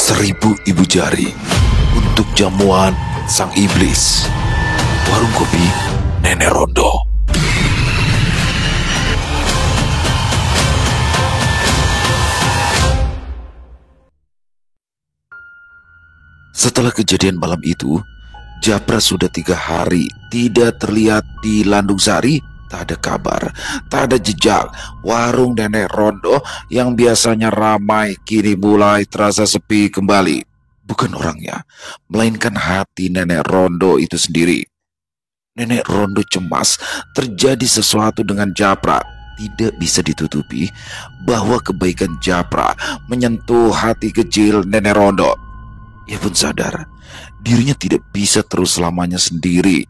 1000 jari untuk jamuan sang iblis. Warung kopi Nenek Rondo. Setelah kejadian malam itu, Japra sudah 3 hari tidak terlihat di Landung Sari. Tak ada kabar, tak ada jejak. Warung Nenek Rondo yang biasanya ramai kini mulai terasa sepi kembali. Bukan orangnya, melainkan hati Nenek Rondo itu sendiri. Nenek Rondo cemas terjadi sesuatu dengan Japra. Tidak bisa ditutupi bahwa kebaikan Japra menyentuh hati kecil Nenek Rondo. Ia pun sadar dirinya tidak bisa terus selamanya sendiri.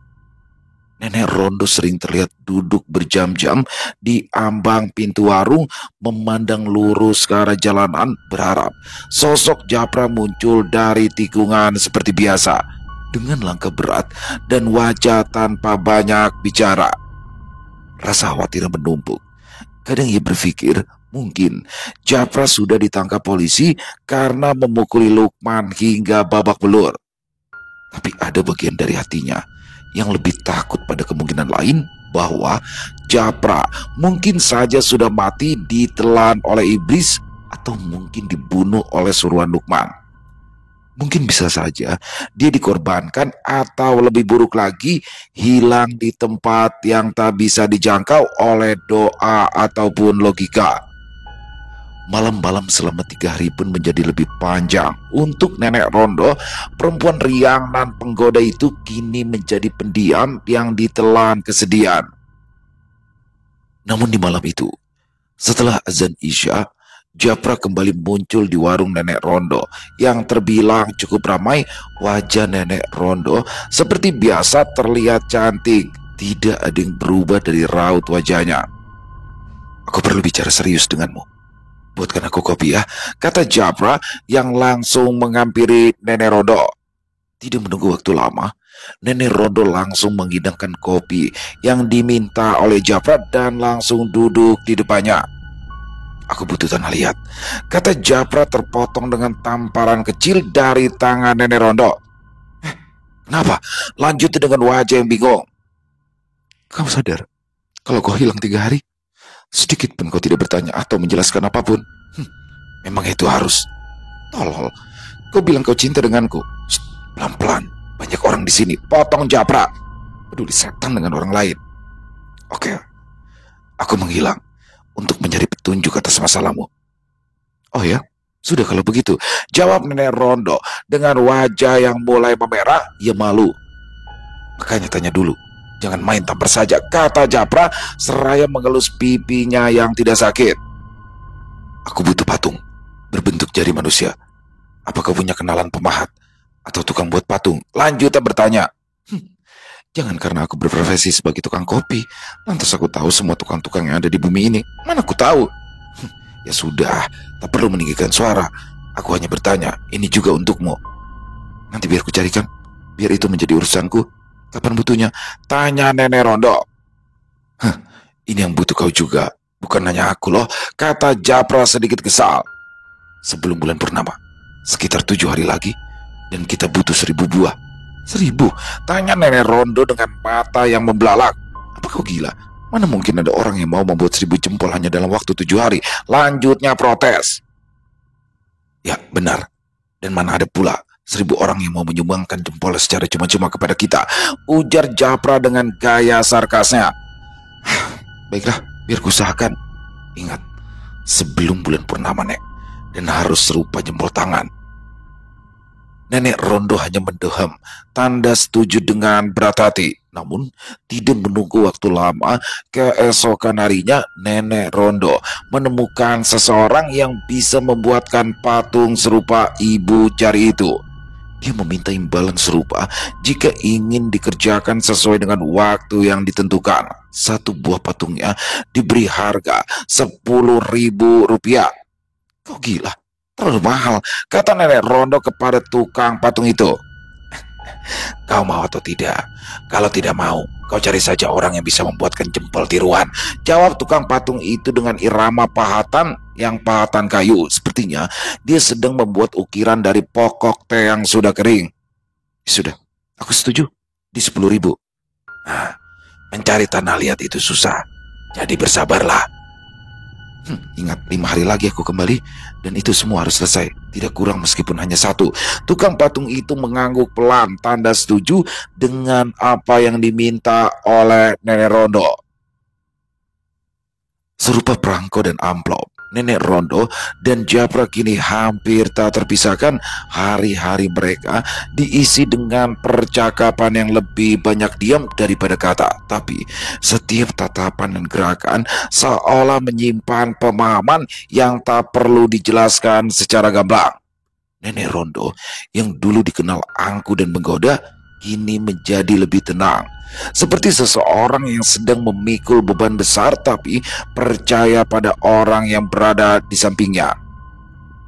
Nenek Rondo sering terlihat duduk berjam-jam di ambang pintu warung, memandang lurus ke arah jalanan, berharap sosok Japra muncul dari tikungan seperti biasa, dengan langkah berat dan wajah tanpa banyak bicara. Rasa khawatir menumpuk. Kadang ia berpikir mungkin Japra sudah ditangkap polisi karena memukuli Lukman hingga babak belur. Tapi ada bagian dari hatinya yang lebih takut pada kemungkinan lain bahwa Japra mungkin saja sudah mati ditelan oleh iblis atau mungkin dibunuh oleh suruhan Lukman. Mungkin bisa saja dia dikorbankan atau lebih buruk lagi hilang di tempat yang tak bisa dijangkau oleh doa ataupun logika. Malam-malam selama 3 hari pun menjadi lebih panjang. Untuk Nenek Rondo, perempuan riang dan penggoda itu kini menjadi pendiam yang ditelan kesedihan. Namun di malam itu, setelah azan Isya, Japra kembali muncul di warung Nenek Rondo yang terbilang cukup ramai. Wajah Nenek Rondo seperti biasa terlihat cantik. Tidak ada yang berubah dari raut wajahnya. "Aku perlu bicara serius denganmu. Buatkan aku kopi ya," kata Japra yang langsung menghampiri Nenek Rondo. Tidak menunggu waktu lama, Nenek Rondo langsung menghidangkan kopi yang diminta oleh Japra dan langsung duduk di depannya. "Aku butuh tanah liat," kata Japra terpotong dengan tamparan kecil dari tangan Nenek Rondo. "Kenapa?" lanjut dengan wajah yang bingung. "Kamu sadar kalau kau hilang 3 hari? Sedikit pun kau tidak bertanya atau menjelaskan apapun. Memang itu harus. Tolol. Kau bilang kau cinta denganku. Shh, pelan-pelan. Banyak orang di sini." Potong Japra. Peduli setan dengan orang lain. "Oke, aku menghilang untuk mencari petunjuk atas masalahmu." "Oh ya? Sudah kalau begitu," jawab Nenek Rondo dengan wajah yang mulai memerah. Ia malu. "Makanya tanya dulu. Jangan main tampar saja," kata Japra seraya mengelus pipinya yang tidak sakit. "Aku butuh patung berbentuk jari manusia. Apakah punya kenalan pemahat atau tukang buat patung?" lanjutnya bertanya. Jangan karena aku berprofesi sebagai tukang kopi lantas aku tahu semua tukang-tukang yang ada di bumi ini. Mana aku tahu. Ya sudah, tak perlu meninggikan suara. Aku hanya bertanya, ini juga untukmu. Nanti biar ku carikan. Biar itu menjadi urusanku. Kapan butuhnya? Tanya Nenek Rondo. Ini yang butuh kau juga, bukan hanya aku loh, kata Japra sedikit kesal. Sebelum bulan purnama, sekitar 7 hari lagi, dan kita butuh 1000 buah. 1000? Tanya Nenek Rondo dengan mata yang membelalak. Apa kau gila? Mana mungkin ada orang yang mau membuat 1000 jempol hanya dalam waktu 7 hari? Lanjutnya protes. Ya benar, dan mana ada pula 1000 orang yang mau menyumbangkan jempol secara cuma-cuma kepada kita, ujar Japra dengan gaya sarkasnya. Baiklah, biar kuusahakan. Ingat, sebelum bulan purnama, Nek, dan harus serupa jempol tangan. Nenek Rondo hanya mendeham, tanda setuju dengan berat hati. Namun, tidak menunggu waktu lama, keesokan harinya Nenek Rondo menemukan seseorang yang bisa membuatkan patung serupa ibu jari itu. Dia meminta imbalan serupa jika ingin dikerjakan sesuai dengan waktu yang ditentukan. 1 buah patungnya diberi harga 10.000 rupiah. Kau gila, terlalu mahal, kata Nenek Rondo kepada tukang patung itu. Kau mau atau tidak? Kalau tidak mau, kau cari saja orang yang bisa membuatkan jempol tiruan. Jawab tukang patung itu dengan irama pahatan yang pahatan kayu. Sepertinya dia sedang membuat ukiran dari pokok teh yang sudah kering. Sudah, aku setuju. Di 10.000. Nah, mencari tanah liat itu susah. Jadi bersabarlah. Ingat, 5 hari lagi aku kembali dan itu semua harus selesai. Tidak kurang meskipun hanya 1. Tukang patung itu mengangguk pelan, tanda setuju dengan apa yang diminta oleh Nenek Rondo. Serupa perangko dan amplop, Nenek Rondo dan Japra kini hampir tak terpisahkan. Hari-hari mereka diisi dengan percakapan yang lebih banyak diam daripada kata. Tapi setiap tatapan dan gerakan seolah menyimpan pemahaman yang tak perlu dijelaskan secara gamblang. Nenek Rondo yang dulu dikenal angkuh dan menggoda kini menjadi lebih tenang. Seperti seseorang yang sedang memikul beban besar tapi percaya pada orang yang berada di sampingnya.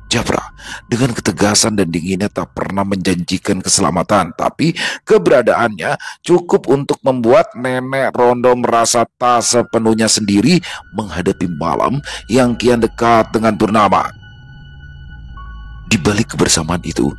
Japra dengan ketegasan dan dinginnya tak pernah menjanjikan keselamatan, tapi keberadaannya cukup untuk membuat Nenek Rondo merasa tak sepenuhnya sendiri menghadapi malam yang kian dekat dengan purnama. Di balik kebersamaan itu,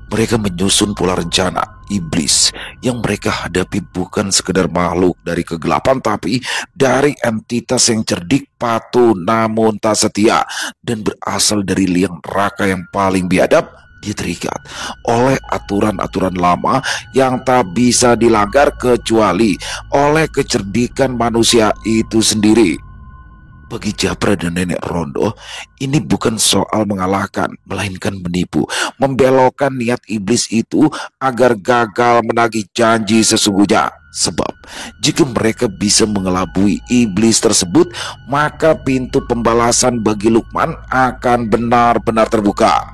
mereka menyusun pola rencana. Iblis yang mereka hadapi bukan sekedar makhluk dari kegelapan, tapi dari entitas yang cerdik, patuh, namun tak setia, dan berasal dari liang neraka yang paling biadab. Dia terikat oleh aturan-aturan lama yang tak bisa dilanggar kecuali oleh kecerdikan manusia itu sendiri. Bagi Japra dan Nenek Rondo, ini bukan soal mengalahkan, melainkan menipu, membelokkan niat iblis itu agar gagal menagih janji sesungguhnya. Sebab, jika mereka bisa mengelabui iblis tersebut, maka pintu pembalasan bagi Lukman akan benar-benar terbuka.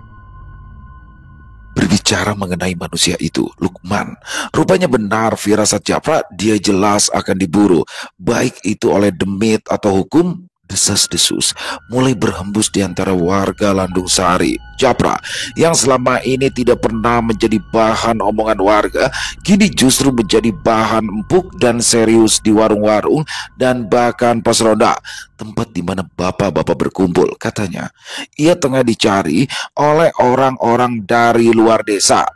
Berbicara mengenai manusia itu, Lukman, rupanya benar firasat Japra, dia jelas akan diburu, baik itu oleh demit atau hukum. Desas-desus mulai berhembus di antara warga Landung Sari. Japra yang selama ini tidak pernah menjadi bahan omongan warga, kini justru menjadi bahan empuk dan serius di warung-warung dan bahkan pos ronda, tempat di mana bapak-bapak berkumpul. Katanya, ia tengah dicari oleh orang-orang dari luar desa.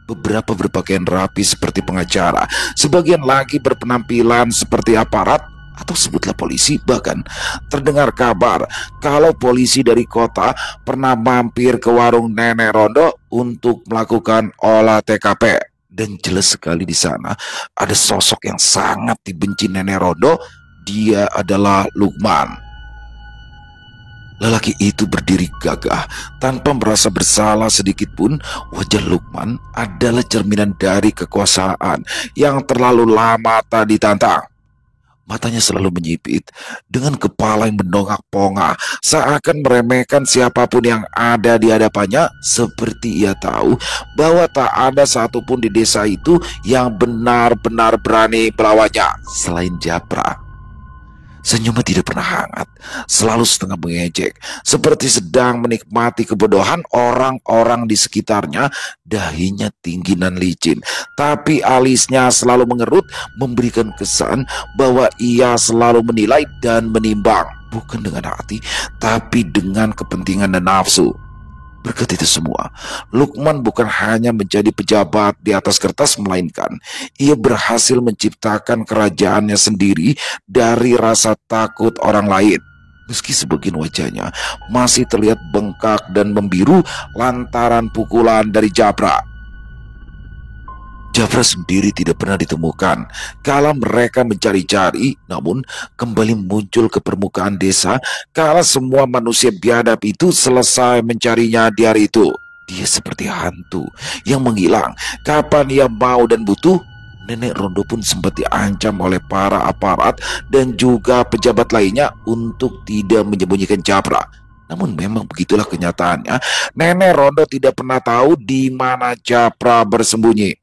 Beberapa berpakaian rapi seperti pengacara, sebagian lagi berpenampilan seperti aparat atau sebutlah polisi. Bahkan terdengar kabar kalau polisi dari kota pernah mampir ke warung Nenek Rondo untuk melakukan olah TKP. Dan jelas sekali di sana ada sosok yang sangat dibenci Nenek Rondo. Dia adalah Lukman. Lelaki itu berdiri gagah tanpa merasa bersalah sedikit pun. Wajah Lukman adalah cerminan dari kekuasaan yang terlalu lama tak ditantang. Matanya selalu menyipit dengan kepala yang mendongak-pongah, seakan meremehkan siapapun yang ada di hadapannya, seperti ia tahu bahwa tak ada satupun di desa itu yang benar-benar berani melawannya selain Japra. Senyumnya tidak pernah hangat, selalu setengah mengejek, seperti sedang menikmati kebodohan orang-orang di sekitarnya. Dahinya tinggi dan licin, tapi alisnya selalu mengerut, memberikan kesan bahwa ia selalu menilai dan menimbang, bukan dengan hati, tapi dengan kepentingan dan nafsu. Berkat itu semua, Lukman bukan hanya menjadi pejabat di atas kertas, melainkan ia berhasil menciptakan kerajaannya sendiri dari rasa takut orang lain. Meski sebagian wajahnya masih terlihat bengkak dan membiru lantaran pukulan dari Japra. Japra sendiri tidak pernah ditemukan. Kala mereka mencari-cari, namun kembali muncul ke permukaan desa kala semua manusia biadab itu selesai mencarinya di hari itu. Dia seperti hantu yang menghilang kapan ia mau dan butuh. Nenek Rondo pun sempat diancam oleh para aparat dan juga pejabat lainnya untuk tidak menyembunyikan Japra. Namun memang begitulah kenyataannya. Nenek Rondo tidak pernah tahu di mana Japra bersembunyi.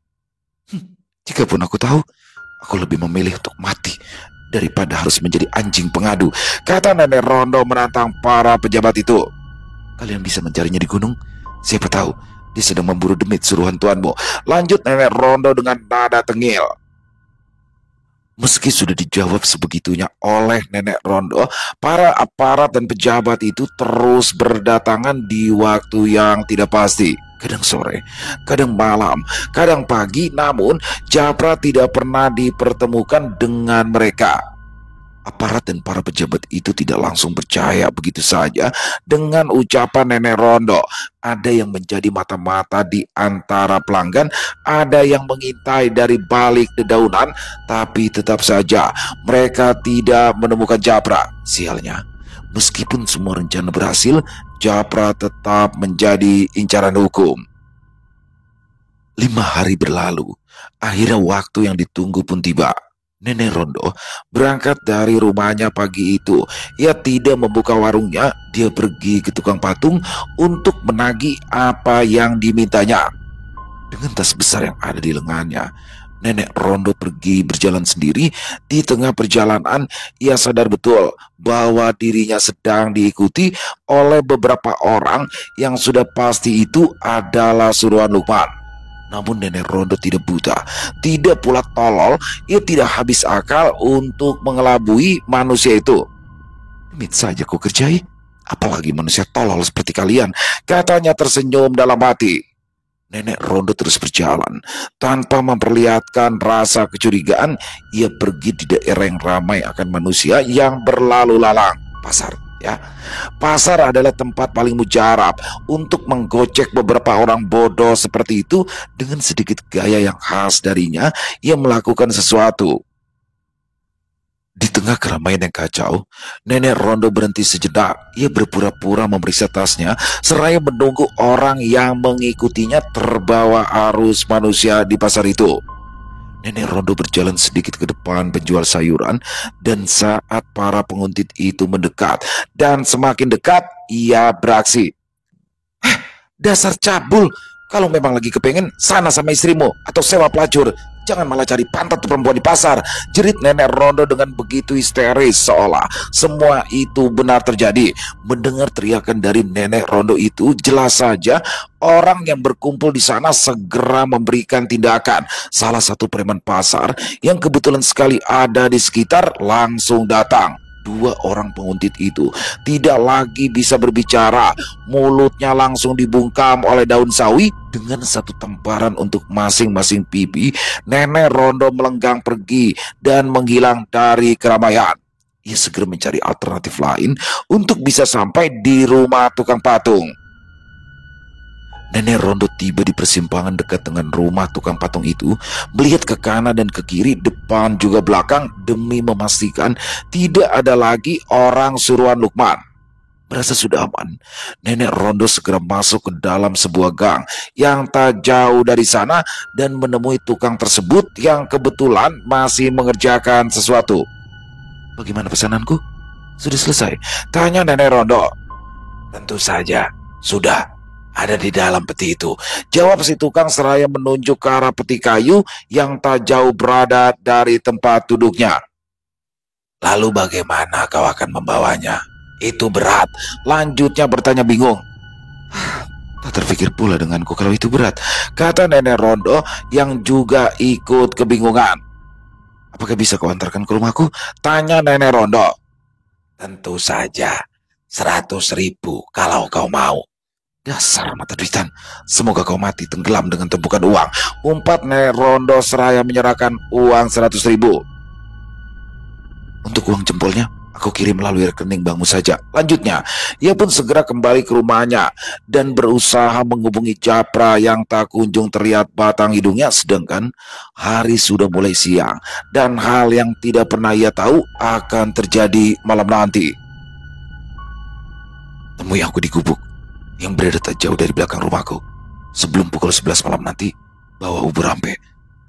Jikapun aku tahu, aku lebih memilih untuk mati daripada harus menjadi anjing pengadu, kata Nenek Rondo menantang para pejabat itu. Kalian bisa mencarinya di gunung. Siapa tahu Dia sedang memburu demit suruhan tuanmu. Lanjut Nenek Rondo dengan nada tengil. Meski sudah dijawab sebegitunya oleh Nenek Rondo, para aparat dan pejabat itu terus berdatangan di waktu yang tidak pasti. Kadang sore, kadang malam, kadang pagi, namun Japra tidak pernah dipertemukan dengan mereka. Aparat dan para pejabat itu tidak langsung percaya begitu saja dengan ucapan Nenek Rondo. Ada yang menjadi mata-mata di antara pelanggan, ada yang mengintai dari balik dedaunan, tapi tetap saja mereka tidak menemukan Japra. Sialnya, meskipun semua rencana berhasil, Japra tetap menjadi incaran hukum. 5 hari berlalu, akhirnya waktu yang ditunggu pun tiba. Nenek Rondo berangkat dari rumahnya pagi itu. Ia tidak membuka warungnya, dia pergi ke tukang patung untuk menagih apa yang dimintanya. Dengan tas besar yang ada di lengannya, Nenek Rondo pergi berjalan sendiri. Di tengah perjalanan, ia sadar betul bahwa dirinya sedang diikuti oleh beberapa orang yang sudah pasti itu adalah suruhan Lukman. Namun Nenek Rondo tidak buta, tidak pula tolol. Ia tidak habis akal untuk mengelabui manusia itu. Demit saja kau kerjai, apalagi manusia tolol seperti kalian, katanya tersenyum dalam hati. Nenek Rondo terus berjalan tanpa memperlihatkan rasa kecurigaan. Ia pergi di daerah yang ramai akan manusia yang berlalu lalang. Pasar, ya. Pasar adalah tempat paling mujarab untuk menggocek beberapa orang bodoh seperti itu. Dengan sedikit gaya yang khas darinya, ia melakukan sesuatu. Di tengah keramaian yang kacau, Nenek Rondo berhenti sejenak. Ia berpura-pura memeriksa tasnya, seraya menunggu orang yang mengikutinya terbawa arus manusia di pasar itu. Nenek Rondo berjalan sedikit ke depan penjual sayuran, dan saat para penguntit itu mendekat dan semakin dekat, ia beraksi. Dasar cabul, kalau memang lagi kepengen, sana sama istrimu atau sewa pelacur. Jangan malah cari pantat perempuan di pasar, jerit Nenek Rondo dengan begitu histeris seolah semua itu benar terjadi. Mendengar teriakan dari Nenek Rondo itu, jelas saja orang yang berkumpul di sana segera memberikan tindakan. Salah satu preman pasar yang kebetulan sekali ada di sekitar langsung datang. 2 orang penguntit itu tidak lagi bisa berbicara. Mulutnya langsung dibungkam oleh daun sawi. Dengan satu temparan untuk masing-masing pipi, Nenek Rondo melenggang pergi dan menghilang dari keramaian. Ia segera mencari alternatif lain untuk bisa sampai di rumah tukang patung. Nenek Rondo tiba di persimpangan dekat dengan rumah tukang patung itu, melihat ke kanan dan ke kiri, depan juga belakang, demi memastikan tidak ada lagi orang suruhan Lukman. Merasa sudah aman, Nenek Rondo segera masuk ke dalam sebuah gang yang tak jauh dari sana dan menemui tukang tersebut yang kebetulan masih mengerjakan sesuatu. "Bagaimana pesananku? Sudah selesai?" tanya Nenek Rondo. "Tentu saja, sudah. Ada di dalam peti itu," jawab si tukang seraya menunjuk ke arah peti kayu yang tak jauh berada dari tempat duduknya. "Lalu bagaimana kau akan membawanya? Itu berat," lanjutnya bertanya bingung. "Tak terpikir pula denganku kalau itu berat," kata Nenek Rondo yang juga ikut kebingungan. "Apakah bisa kau antarkan ke rumahku?" tanya Nenek Rondo. "Tentu saja, 100.000 kalau kau mau." "Dasar mata duitan, semoga kau mati tenggelam dengan tumpukan uang," umpat Nenek Rondo seraya menyerahkan uang 100.000. "Untuk uang jempolnya, aku kirim melalui rekening bankmu saja," lanjutnya. Ia pun segera kembali ke rumahnya dan berusaha menghubungi Japra yang tak kunjung terlihat batang hidungnya. Sedangkan hari sudah mulai siang dan hal yang tidak pernah ia tahu akan terjadi malam nanti. "Temui aku di gubuk yang berada tak jauh dari belakang rumahku. Sebelum pukul 11 malam nanti, bawa ubur ampe.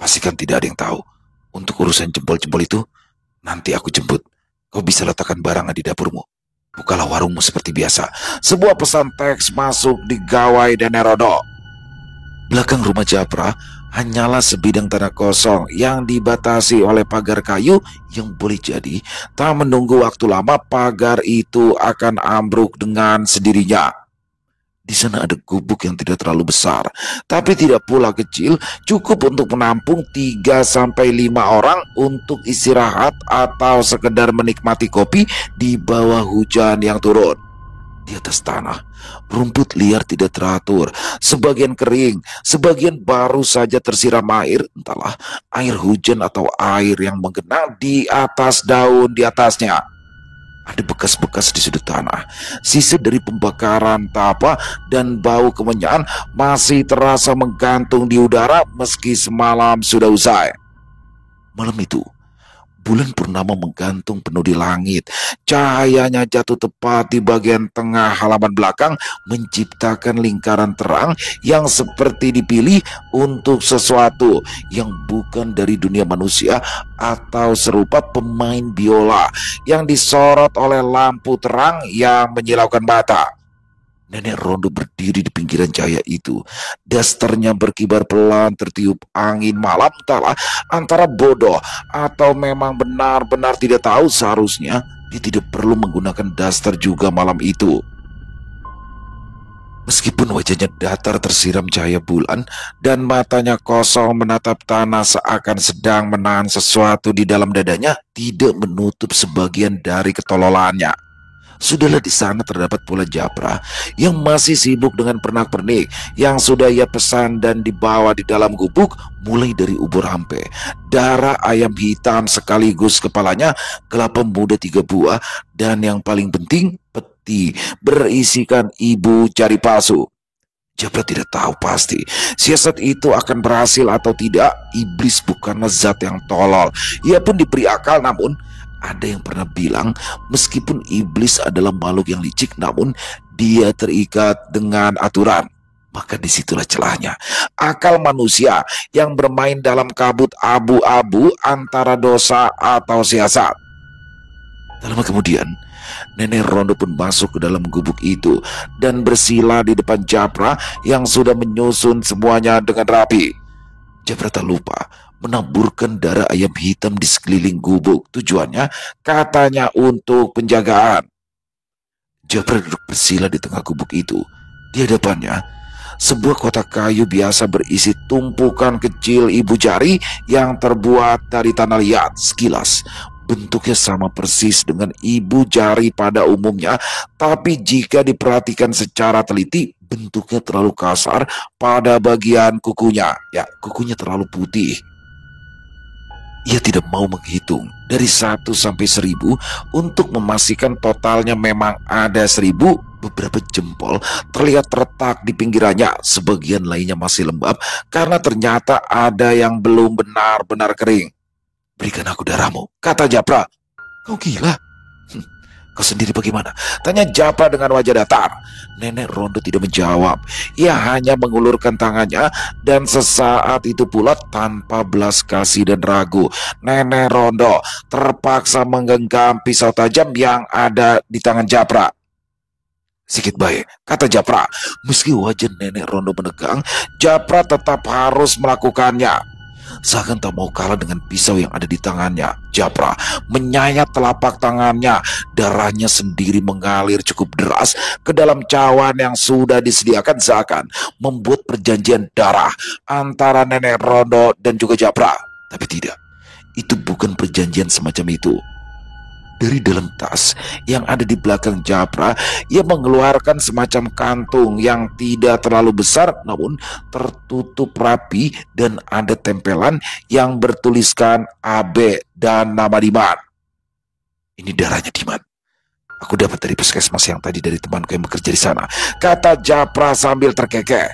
Pastikan tidak ada yang tahu. Untuk urusan jempol-jempol itu, nanti aku jemput. Kau bisa letakkan barangnya di dapurmu. Bukalah warungmu seperti biasa." Sebuah pesan teks masuk di gawai Nenek Rondo. Belakang rumah Japra hanyalah sebidang tanah kosong yang dibatasi oleh pagar kayu yang boleh jadi tak menunggu waktu lama pagar itu akan ambruk dengan sendirinya. Di sana ada gubuk yang tidak terlalu besar, tapi tidak pula kecil, cukup untuk menampung 3 sampai 5 orang untuk istirahat atau sekedar menikmati kopi di bawah hujan yang turun. Di atas tanah, rumput liar tidak teratur, sebagian kering, sebagian baru saja tersiram air, entahlah air hujan atau air yang menggenang di atas daun di atasnya. Ada bekas-bekas di sudut tanah, sisa dari pembakaran tapa dan bau kemenyan masih terasa menggantung di udara meski semalam sudah usai. Malam itu, bulan purnama menggantung penuh di langit. Cahayanya jatuh tepat di bagian tengah halaman belakang, menciptakan lingkaran terang yang seperti dipilih untuk sesuatu yang bukan dari dunia manusia atau serupa pemain biola yang disorot oleh lampu terang yang menyilaukan mata. Nenek Rondo berdiri di pinggiran cahaya itu. Dasternya berkibar pelan tertiup angin malam, entahlah antara bodoh atau memang benar-benar tidak tahu seharusnya dia tidak perlu menggunakan daster juga malam itu. Meskipun wajahnya datar tersiram cahaya bulan dan matanya kosong menatap tanah seakan sedang menahan sesuatu di dalam dadanya, tidak menutup sebagian dari ketololannya. Sudahlah, di sana terdapat pula Japra yang masih sibuk dengan pernak-pernik yang sudah ia pesan dan dibawa di dalam gubuk, mulai dari ubur hampe, darah ayam hitam sekaligus kepalanya, kelapa muda 3 buah, dan yang paling penting peti berisikan ibu jari palsu. Japra tidak tahu pasti siasat itu akan berhasil atau tidak. Iblis bukanlah zat yang tolol. Ia pun diberi akal, namun ada yang pernah bilang meskipun iblis adalah makhluk yang licik, namun dia terikat dengan aturan. Maka disitulah celahnya. Akal manusia yang bermain dalam kabut abu-abu antara dosa atau siasat. Tak lama kemudian, Nenek Rondo pun masuk ke dalam gubuk itu dan bersila di depan Japra yang sudah menyusun semuanya dengan rapi. Japra tak lupa menaburkan darah ayam hitam di sekeliling gubuk. Tujuannya katanya untuk penjagaan. Japra duduk bersila di tengah gubuk itu. Di hadapannya, sebuah kotak kayu biasa berisi tumpukan kecil ibu jari yang terbuat dari tanah liat. Sekilas, bentuknya sama persis dengan ibu jari pada umumnya, tapi jika diperhatikan secara teliti, bentuknya terlalu kasar pada bagian kukunya. Ya, kukunya terlalu putih. Ia tidak mau menghitung dari 1 sampai 1000 untuk memastikan totalnya memang ada 1000. Beberapa jempol terlihat terletak di pinggirannya, sebagian lainnya masih lembab karena ternyata ada yang belum benar-benar kering. "Berikan aku darahmu," kata Japra. "Kau gila? Kau sendiri bagaimana?" tanya Japra dengan wajah datar. Nenek Rondo tidak menjawab. Ia hanya mengulurkan tangannya, dan sesaat itu pula tanpa belas kasih dan ragu, Nenek Rondo terpaksa menggenggam pisau tajam yang ada di tangan Japra. "Sikit baik," kata Japra. Meski wajah Nenek Rondo menegang, Japra tetap harus melakukannya. Seakan tak mau kalah dengan pisau yang ada di tangannya, Japra menyayat telapak tangannya. Darahnya sendiri mengalir cukup deras ke dalam cawan yang sudah disediakan, seakan membuat perjanjian darah antara Nenek Rondo dan juga Japra. Tapi tidak, itu bukan perjanjian semacam itu. Dari dalam tas yang ada di belakang Japra, ia mengeluarkan semacam kantung yang tidak terlalu besar namun tertutup rapi, dan ada tempelan yang bertuliskan AB dan nama Diman. "Ini darahnya Diman. Aku dapat dari puskesmas yang tadi dari temanku yang bekerja di sana," kata Japra sambil terkekeh.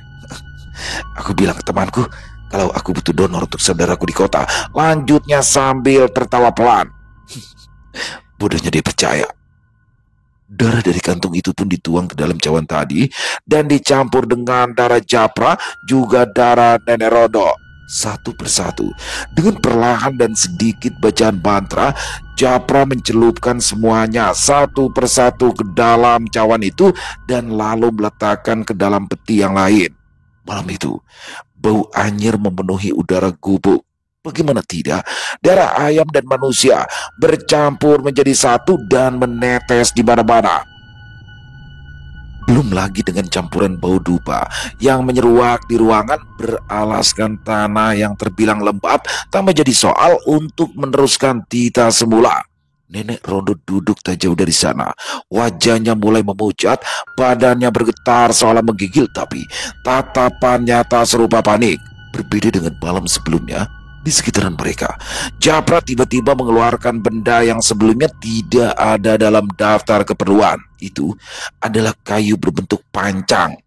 "Aku bilang ke temanku kalau aku butuh donor untuk saudaraku di kota," lanjutnya sambil tertawa pelan. Bodohnya dia percaya. Darah dari kantung itu pun dituang ke dalam cawan tadi dan dicampur dengan darah Japra, juga darah Nenek Rondo. Satu persatu, dengan perlahan dan sedikit bacaan mantra, Japra mencelupkan semuanya satu persatu ke dalam cawan itu dan lalu meletakkan ke dalam peti yang lain. Malam itu, bau anyir memenuhi udara gubuk. Bagaimana tidak, darah ayam dan manusia bercampur menjadi satu dan menetes di mana-mana. Belum Belum lagi dengan campuran bau dupa yang menyeruak di ruangan beralaskan tanah yang terbilang lembab tak menjadi soal untuk meneruskan tita semula. Nenek Rondo duduk tak jauh dari sana. Wajahnya mulai memucat, badannya bergetar seolah menggigil, tapi tatapannya tak serupa panik. Berbeda dengan malam sebelumnya, di sekitaran mereka, Japra tiba-tiba mengeluarkan benda yang sebelumnya tidak ada dalam daftar keperluan. Itu adalah kayu berbentuk pancang.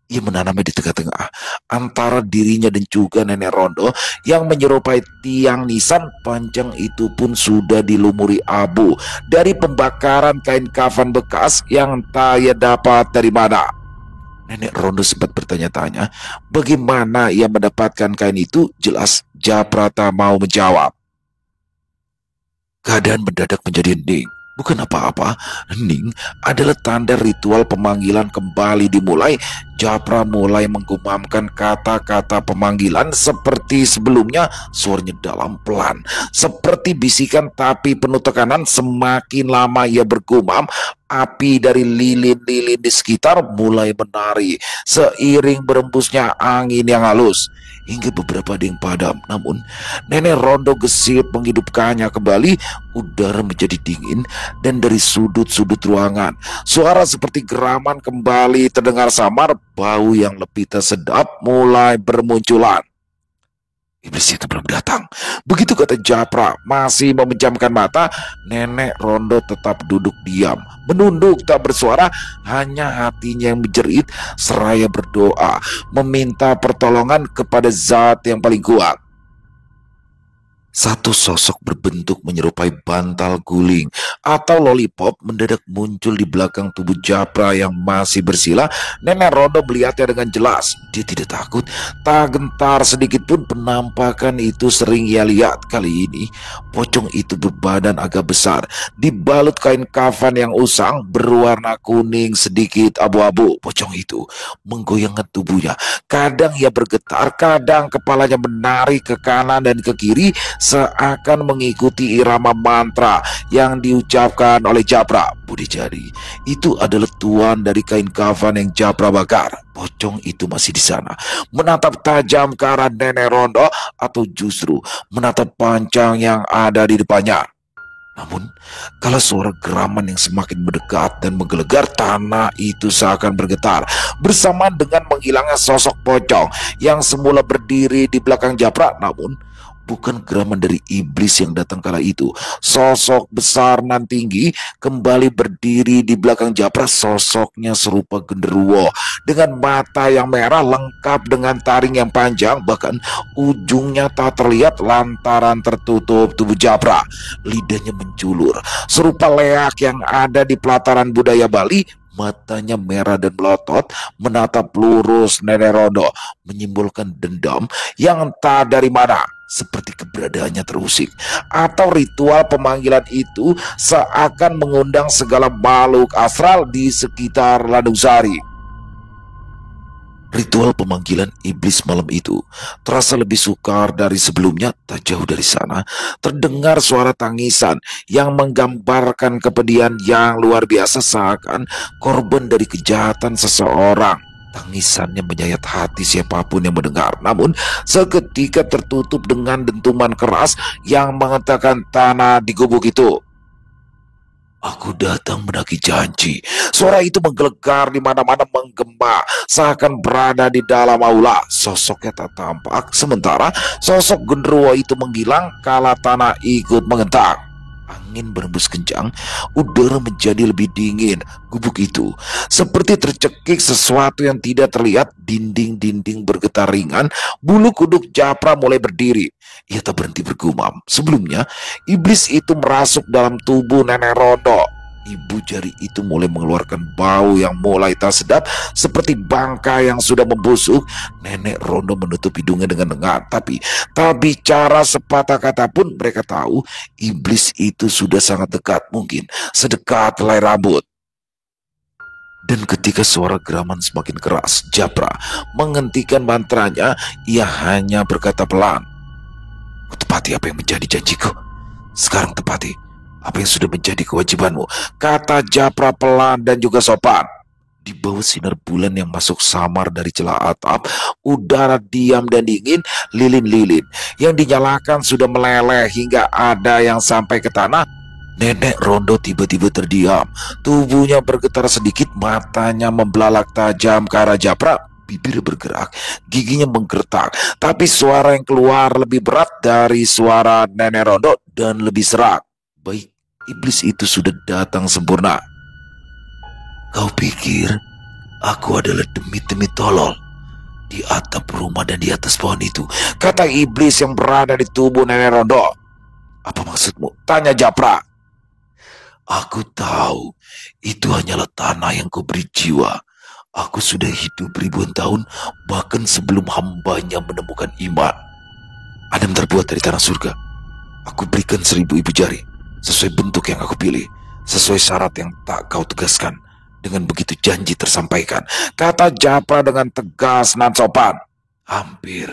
Ia menanamnya di tengah-tengah antara dirinya dan juga Nenek Rondo yang menyerupai tiang nisan. Pancang itu pun sudah dilumuri abu dari pembakaran kain kafan bekas yang tak ia dapat dari mana. Nenek Rondo sempat bertanya-tanya bagaimana ia mendapatkan kain itu. Jelas Japra tak mau menjawab. Keadaan mendadak menjadi hening. Bukan apa-apa, hening adalah tanda ritual pemanggilan kembali dimulai. Japra mulai menggumamkan kata-kata pemanggilan seperti sebelumnya. Suaranya dalam, pelan, seperti bisikan tapi penuh tekanan. Semakin lama ia bergumam, api dari lilin-lilin di sekitar mulai menari seiring berembusnya angin yang halus. Hingga beberapa ada yang padam. Namun Nenek Rondo gesit menghidupkannya kembali. Udara menjadi dingin dan dari sudut-sudut ruangan suara seperti geraman kembali terdengar samar. Bau yang lebih tak sedap mulai bermunculan. Iblis itu belum datang. Begitu kata Japra, masih memejamkan mata, Nenek Rondo tetap duduk diam, menunduk tak bersuara. Hanya hatinya yang menjerit seraya berdoa, meminta pertolongan kepada zat yang paling kuat. Satu sosok berbentuk menyerupai bantal guling atau lollipop mendadak muncul di belakang tubuh Japra yang masih bersila. Nenek Rondo melihatnya dengan jelas. Dia tidak takut, tak gentar sedikit pun. Penampakan itu sering ia lihat. Kali ini pocong itu berbadan agak besar, dibalut kain kafan yang usang berwarna kuning sedikit abu-abu. Pocong itu menggoyangkan tubuhnya. Kadang ia bergetar, kadang kepalanya menari ke kanan dan ke kiri, seakan mengikuti irama mantra yang diucapkan oleh Japra. Budi jadi, itu adalah tuan dari kain kafan yang Japra bakar. Pocong itu masih di sana, menatap tajam ke arah Nenek Rondo, atau justru menatap pancang yang ada di depannya. Namun, kala suara geraman yang semakin mendekat dan menggelegar, tanah itu seakan bergetar bersamaan dengan menghilangnya sosok pocong yang semula berdiri di belakang Japra. Namun, bukan geraman dari iblis yang datang kala itu. Sosok besar nan tinggi kembali berdiri di belakang Japra. Sosoknya serupa genderuwo dengan mata yang merah lengkap dengan taring yang panjang, bahkan ujungnya tak terlihat lantaran tertutup tubuh Japra. Lidahnya menjulur serupa leak yang ada di pelataran budaya Bali. Matanya merah dan melotot menatap lurus Nenek Rondo, menyimbolkan dendam yang entah dari mana. Seperti keberadaannya terusik, atau ritual pemanggilan itu seakan mengundang segala makhluk astral di sekitar Landung Sari. Ritual pemanggilan iblis malam itu terasa lebih sukar dari sebelumnya. Tak jauh dari sana terdengar suara tangisan yang menggambarkan kepedihan yang luar biasa, seakan korban dari kejahatan seseorang. Tangisannya menyayat hati siapapun yang mendengar. Namun seketika tertutup dengan dentuman keras yang mengatakan tanah di gubuk itu. Aku datang menagih janji. Suara itu menggelegar di mana-mana, menggema seakan berada di dalam aula. Sosoknya tak tampak, sementara sosok genderuwo itu menghilang kala tanah ikut mengentak. Angin berembus kencang, udara menjadi lebih dingin. Gubuk itu seperti tercekik sesuatu yang tidak terlihat. Dinding-dinding bergetar ringan. Bulu kuduk Japra mulai berdiri. Ia tak berhenti bergumam. Sebelumnya, iblis itu merasuk dalam tubuh Nenek Rondo. Ibu jari itu mulai mengeluarkan bau yang mulai tak sedap, seperti bangka yang sudah membusuk. Nenek Rondo menutup hidungnya dengan lengan, tapi tak bicara sepatah kata pun. Mereka tahu iblis itu sudah sangat dekat, mungkin sedekat helai rambut. Dan ketika suara geraman semakin keras, Japra menghentikan mantranya. Ia hanya berkata pelan, "Kutepati apa yang menjadi janjiku. Sekarang tepati apa yang sudah menjadi kewajibanmu," kata Japra pelan dan juga sopan. Di bawah sinar bulan yang masuk samar dari celah atap, udara diam dan dingin, lilin-lilin yang dinyalakan sudah meleleh hingga ada yang sampai ke tanah. Nenek Rondo tiba-tiba terdiam. Tubuhnya bergetar sedikit, matanya membelalak tajam ke arah Japra. Bibir bergerak, giginya menggertak, tapi suara yang keluar lebih berat dari suara Nenek Rondo dan lebih serak. Baik, iblis itu sudah datang sempurna. Kau pikir aku adalah demit-demit tolol di atap rumah dan di atas pohon itu, kata iblis yang berada di tubuh Nenek Rondo. Apa maksudmu? Tanya Japra. Aku tahu itu hanyalah tanah yang kau beri jiwa. Aku sudah hidup ribuan tahun, bahkan sebelum hambanya menemukan iman. Adam terbuat dari tanah surga. Aku berikan 1000 ibu jari, sesuai bentuk yang aku pilih, sesuai syarat yang tak kau tegaskan. Dengan begitu janji tersampaikan, kata Japra dengan tegas dan sopan. Hampir.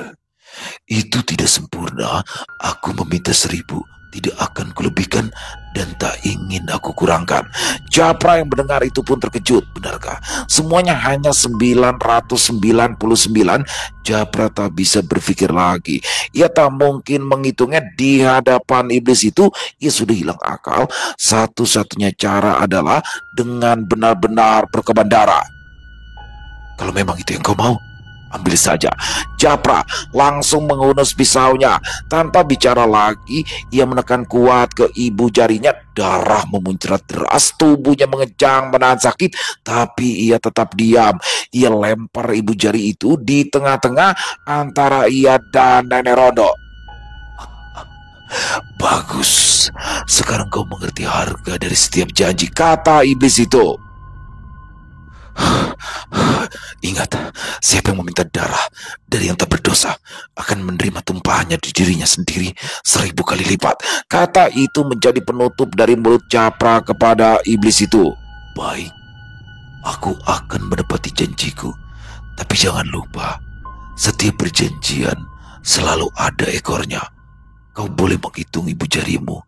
Itu tidak sempurna. Aku meminta 1000, tidak akan kulebihkan dan tak ingin aku kurangkan. Japra yang mendengar itu pun terkejut. Benarkah semuanya hanya 999? Japra tak bisa berpikir lagi. Ia tak mungkin menghitungnya. Di hadapan iblis itu ia sudah hilang akal. Satu-satunya cara adalah dengan benar-benar berkorban darah. Kalau memang itu yang kau mau, ambil saja. Japra langsung menghunus pisaunya. Tanpa bicara lagi, ia menekan kuat ke ibu jarinya. Darah memuncrat deras, tubuhnya mengejang menahan sakit, tapi ia tetap diam. Ia lempar ibu jari itu di tengah-tengah antara ia dan Nenek Rondo. Bagus, sekarang kau mengerti harga dari setiap janji, kata iblis itu. Ingat, siapa yang meminta darah dari yang tak berdosa akan menerima tumpahannya di dirinya sendiri 1000 kali lipat. Kata itu menjadi penutup dari mulut Japra kepada iblis itu. Baik, aku akan menepati janjiku. Tapi jangan lupa, setiap perjanjian selalu ada ekornya. Kau boleh menghitung ibu jarimu.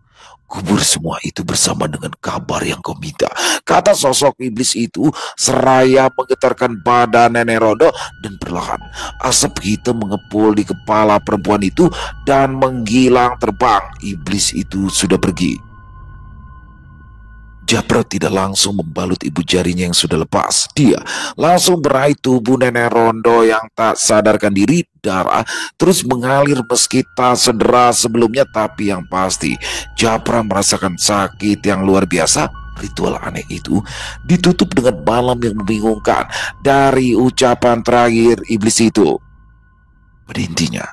Kubur semua itu bersama dengan kabar yang kau minta, kata sosok iblis itu seraya menggetarkan badan Nenek Rondo, dan perlahan asap hitam mengepul di kepala perempuan itu dan menghilang terbang. Iblis itu sudah pergi. Japra tidak langsung membalut ibu jarinya yang sudah lepas. Dia langsung meraih tubuh Nenek Rondo yang tak sadarkan diri. Darah terus mengalir meski tak sederas sebelumnya, tapi yang pasti Japra merasakan sakit yang luar biasa. Ritual aneh itu ditutup dengan malam yang membingungkan dari ucapan terakhir iblis itu. Pada intinya,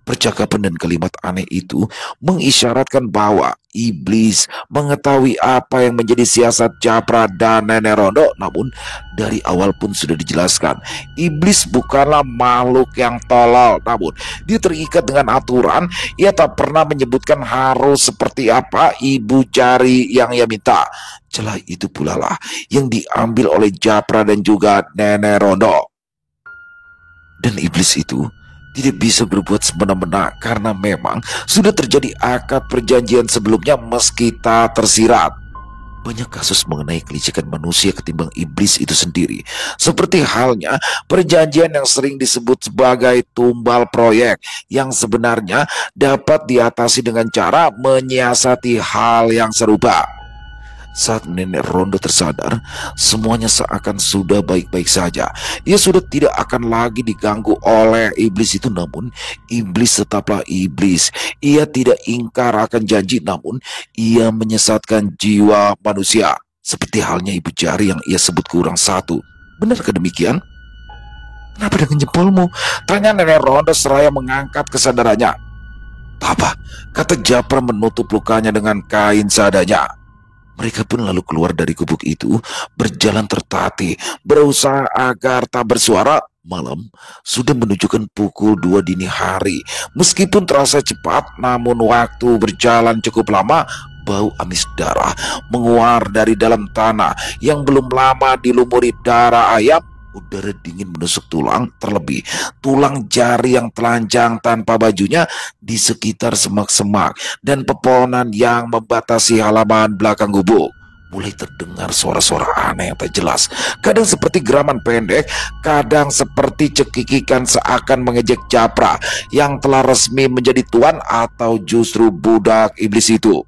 percakapan dan kalimat aneh itu mengisyaratkan bahwa iblis mengetahui apa yang menjadi siasat Japra dan Nenek Rondo. Namun dari awal pun sudah dijelaskan, iblis bukanlah makhluk yang tolol. Namun dia terikat dengan aturan. Ia tak pernah menyebutkan harus seperti apa ibu jari yang ia minta. Celah itu pula lah yang diambil oleh Japra dan juga Nenek Rondo. Dan iblis itu tidak bisa berbuat semena-mena karena memang sudah terjadi akad perjanjian sebelumnya meski tak tersirat. Banyak kasus mengenai kelicikan manusia ketimbang iblis itu sendiri. Seperti halnya perjanjian yang sering disebut sebagai tumbal proyek, yang sebenarnya dapat diatasi dengan cara menyiasati hal yang serupa. Saat Nenek Rondo tersadar, semuanya seakan sudah baik-baik saja. Ia sudah tidak akan lagi diganggu oleh iblis itu. Namun iblis tetaplah iblis. Ia tidak ingkar akan janji, namun ia menyesatkan jiwa manusia. Seperti halnya ibu jari yang ia sebut kurang satu. Benarkah demikian? Kenapa dengan jempolmu? Tanya Nenek Rondo seraya mengangkat kesadarannya. Apa? Kata Japra menutup lukanya dengan kain seadanya. Mereka pun lalu keluar dari gubuk itu, berjalan tertatih, berusaha agar tak bersuara. Malam sudah menunjukkan pukul 2 dini hari. Meskipun terasa cepat, namun waktu berjalan cukup lama. Bau amis darah menguar dari dalam tanah yang belum lama dilumuri darah ayam. Udara dingin menusuk tulang, terlebih tulang jari yang telanjang tanpa bajunya di sekitar semak-semak dan pepohonan yang membatasi halaman belakang gubuk. mulai terdengar suara-suara aneh yang tak jelas. Kadang seperti geraman pendek, kadang seperti cekikikan seakan mengejek Japra yang telah resmi menjadi tuan atau justru budak iblis itu.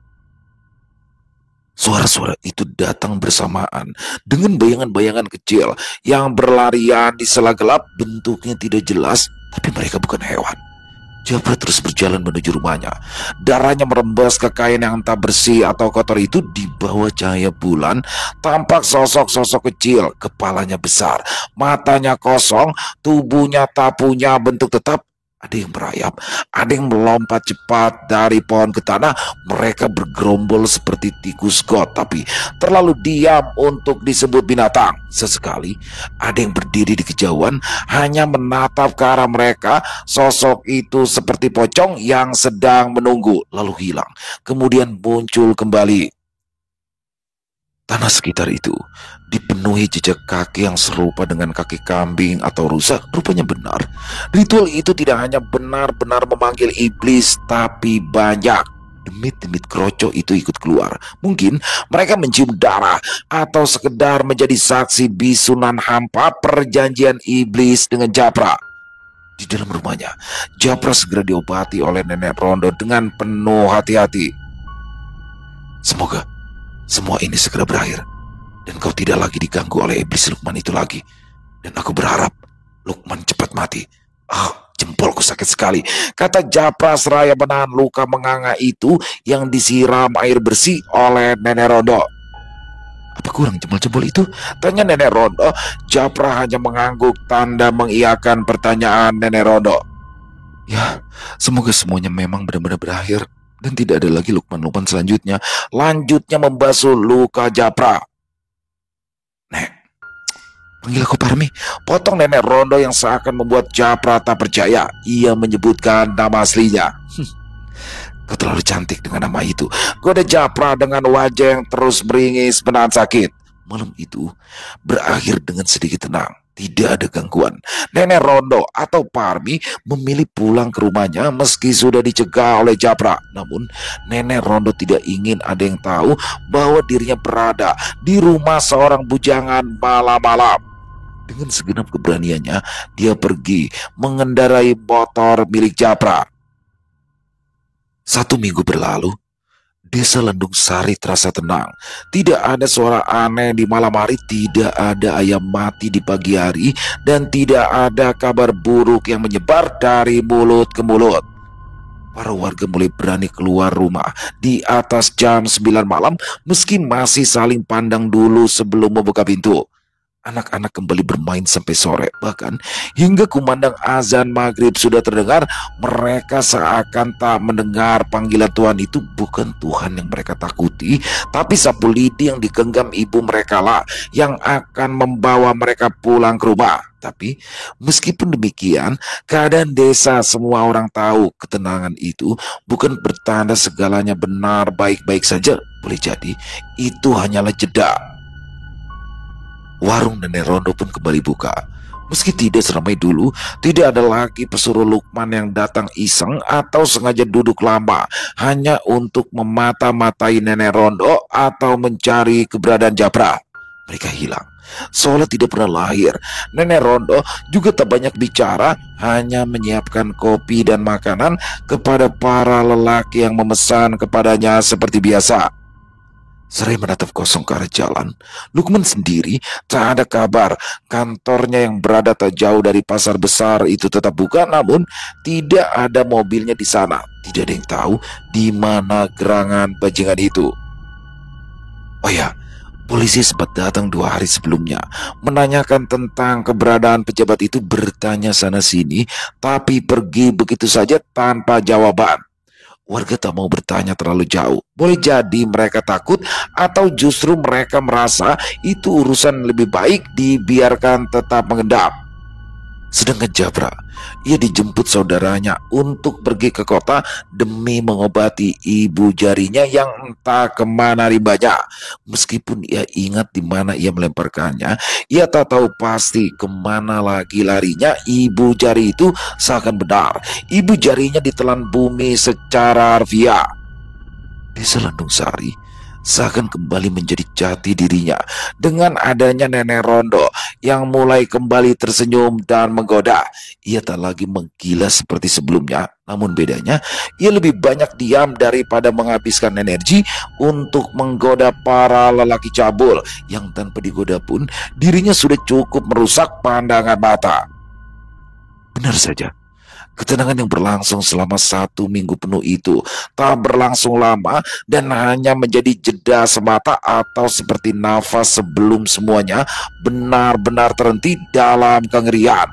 Suara-suara itu datang bersamaan dengan bayangan-bayangan kecil yang berlarian di sela gelap. Bentuknya tidak jelas, tapi mereka bukan hewan. Japra terus berjalan menuju rumahnya. Darahnya merembes ke kain yang entah bersih atau kotor itu. Di bawah cahaya bulan, tampak sosok-sosok kecil. Kepalanya besar, matanya kosong, tubuhnya tak punya bentuk tetap. Ada yang merayap, ada yang melompat cepat dari pohon ke tanah. Mereka bergerombol seperti tikus got, tapi terlalu diam untuk disebut binatang. Sesekali ada yang berdiri di kejauhan, hanya menatap ke arah mereka. Sosok itu seperti pocong yang sedang menunggu, lalu hilang, kemudian muncul kembali. Tanah sekitar itu dipenuhi jejak kaki yang serupa dengan kaki kambing atau rusa. Rupanya benar, ritual itu tidak hanya benar-benar memanggil iblis, tapi banyak demit-demit kroco itu ikut keluar. Mungkin mereka mencium darah atau sekedar menjadi saksi bisunan hampa perjanjian iblis dengan Japra. Di dalam rumahnya, Japra segera diobati oleh nenek Rondo dengan penuh hati-hati. Semoga semua ini segera berakhir dan kau tidak lagi diganggu oleh iblis Lukman itu lagi. Dan aku berharap Lukman cepat mati. Jempolku sakit sekali, kata Japra seraya menahan luka menganga itu yang disiram air bersih oleh nenek Rondo. Apa kurang jempol-jempol itu? Tanya nenek Rondo. Japra hanya mengangguk tanda mengiyakan pertanyaan nenek Rondo. Ya, semoga semuanya memang benar-benar berakhir dan tidak ada lagi Lukman-Lukman selanjutnya. Lanjutnya membasuh luka Japra. Nek, panggil aku Parmi, potong nenek Rondo yang seakan membuat Japra tak percaya. Ia menyebutkan nama aslinya. Kau terlalu cantik dengan nama itu, goda Japra dengan wajah yang terus beringis menahan sakit. Malam itu berakhir dengan sedikit tenang. Tidak ada gangguan. Nenek Rondo atau Parmi memilih pulang ke rumahnya meski sudah dicegah oleh Japra. Namun Nenek Rondo tidak ingin ada yang tahu bahwa dirinya berada di rumah seorang bujangan malam-malam. Dengan segenap keberaniannya, dia pergi mengendarai motor milik Japra. 1 minggu berlalu. Desa Lendung Sari terasa tenang. Tidak ada suara aneh di malam hari, tidak ada ayam mati di pagi hari, dan tidak ada kabar buruk yang menyebar dari mulut ke mulut. Para warga mulai berani keluar rumah di atas jam 9 malam meski masih saling pandang dulu sebelum membuka pintu. Anak-anak kembali bermain sampai sore. Bahkan hingga kumandang azan maghrib sudah terdengar, mereka seakan tak mendengar panggilan Tuhan itu. Bukan Tuhan yang mereka takuti, tapi sapu lidi yang digenggam ibu mereka lah yang akan membawa mereka pulang ke rumah. Tapi meskipun demikian, keadaan desa semua orang tahu ketenangan itu bukan bertanda segalanya benar baik-baik saja. Boleh jadi itu hanyalah jeda. Warung nenek Rondo pun kembali buka. Meski tidak seramai dulu, tidak ada lagi pesuruh Lukman yang datang iseng atau sengaja duduk lama hanya untuk memata-matai nenek Rondo atau mencari keberadaan Japra. Mereka hilang, seolah tidak pernah lahir. Nenek Rondo juga tak banyak bicara, hanya menyiapkan kopi dan makanan kepada para lelaki yang memesan kepadanya seperti biasa. Seraya menatap kosong ke arah jalan, Lukman sendiri tak ada kabar. Kantornya yang berada tak jauh dari pasar besar itu tetap buka, namun tidak ada mobilnya di sana. Tidak ada yang tahu di mana gerangan bajingan itu. Oh ya, polisi sempat datang 2 hari sebelumnya, menanyakan tentang keberadaan pejabat itu, bertanya sana sini, tapi pergi begitu saja tanpa jawaban. Warga tak mau bertanya terlalu jauh. Boleh jadi mereka takut atau justru mereka merasa itu urusan lebih baik dibiarkan tetap mengendap. Sedangkan Japra, ia dijemput saudaranya untuk pergi ke kota demi mengobati ibu jarinya yang entah kemana rimbanya. Meskipun ia ingat di mana ia melemparkannya, ia tak tahu pasti kemana lagi larinya. Ibu jari itu seakan benar. Ibu jarinya ditelan bumi secara harfiah. Desa Lendung Sari seakan kembali menjadi jati dirinya. Dengan adanya Nenek Rondo yang mulai kembali tersenyum dan menggoda, ia tak lagi menggila seperti sebelumnya. Namun bedanya, ia lebih banyak diam daripada menghabiskan energi untuk menggoda para lelaki cabul yang tanpa digoda pun dirinya sudah cukup merusak pandangan mata. Benar saja, ketenangan yang berlangsung selama 1 minggu penuh itu tak berlangsung lama dan hanya menjadi jeda semata atau seperti nafas sebelum semuanya benar-benar terhenti dalam kengerian.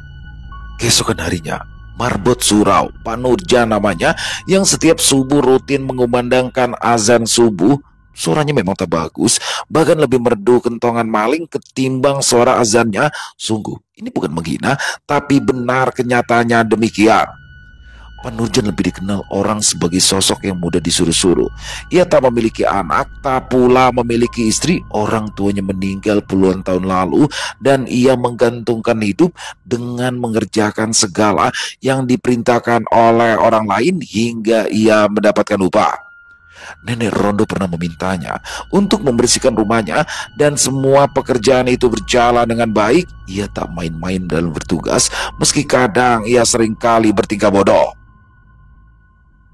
Keesokan harinya, Marbot Surau, Pak Nurja namanya, yang setiap subuh rutin mengumandangkan azan subuh. Suaranya memang tak bagus, bahkan lebih merdu kentongan maling ketimbang suara azannya. Sungguh, ini bukan menghina, tapi benar kenyataannya demikian. Pak Nurjan lebih dikenal orang sebagai sosok yang mudah disuruh-suruh. Ia tak memiliki anak, tak pula memiliki istri. Orang tuanya meninggal puluhan tahun lalu dan ia menggantungkan hidup dengan mengerjakan segala yang diperintahkan oleh orang lain hingga ia mendapatkan upah. Nenek Rondo pernah memintanya untuk membersihkan rumahnya dan semua pekerjaan itu berjalan dengan baik. Ia tak main-main dalam bertugas meski kadang ia seringkali bertingkah bodoh.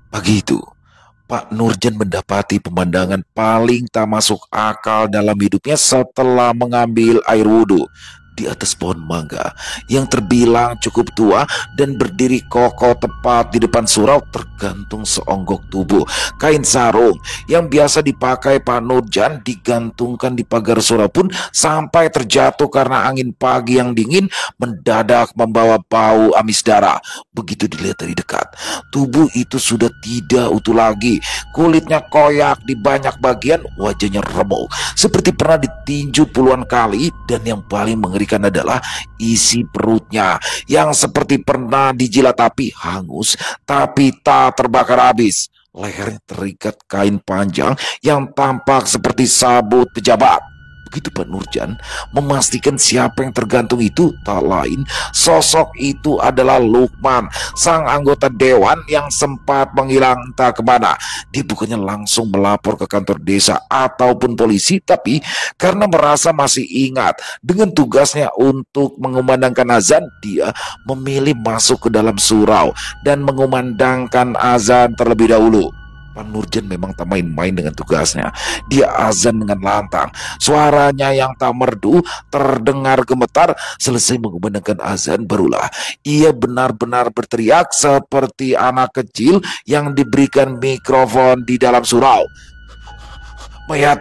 Pagi itu, Pak Nurjan mendapati pemandangan paling tak masuk akal dalam hidupnya setelah mengambil air wudhu di atas pohon mangga yang terbilang cukup tua dan berdiri kokoh tepat di depan surau tergantung seonggok tubuh. Kain sarung yang biasa dipakai Pak Nurjan digantungkan di pagar surau pun sampai terjatuh karena angin pagi yang dingin mendadak membawa bau amis darah. Begitu dilihat dari dekat, tubuh itu sudah tidak utuh lagi. Kulitnya koyak di banyak bagian, wajahnya remuk seperti pernah ditinju puluhan kali, dan yang paling mengerikan adalah isi perutnya yang seperti pernah dijilat api, hangus tapi tak terbakar habis. Lehernya terikat kain panjang yang tampak seperti sabut pejabat. Begitu Pak Nurjan memastikan siapa yang tergantung itu tak lain, sosok itu adalah Lukman, sang anggota dewan yang sempat menghilang entah kemana. Dia bukannya langsung melapor ke kantor desa ataupun polisi, tapi karena merasa masih ingat dengan tugasnya untuk mengumandangkan azan, dia memilih masuk ke dalam surau dan mengumandangkan azan terlebih dahulu. Pak Nurjan memang tak main-main dengan tugasnya. Dia azan dengan lantang. Suaranya yang tak merdu terdengar gemetar. Selesai mengumandangkan azan, barulah ia benar-benar berteriak seperti anak kecil yang diberikan mikrofon di dalam surau. Mayat,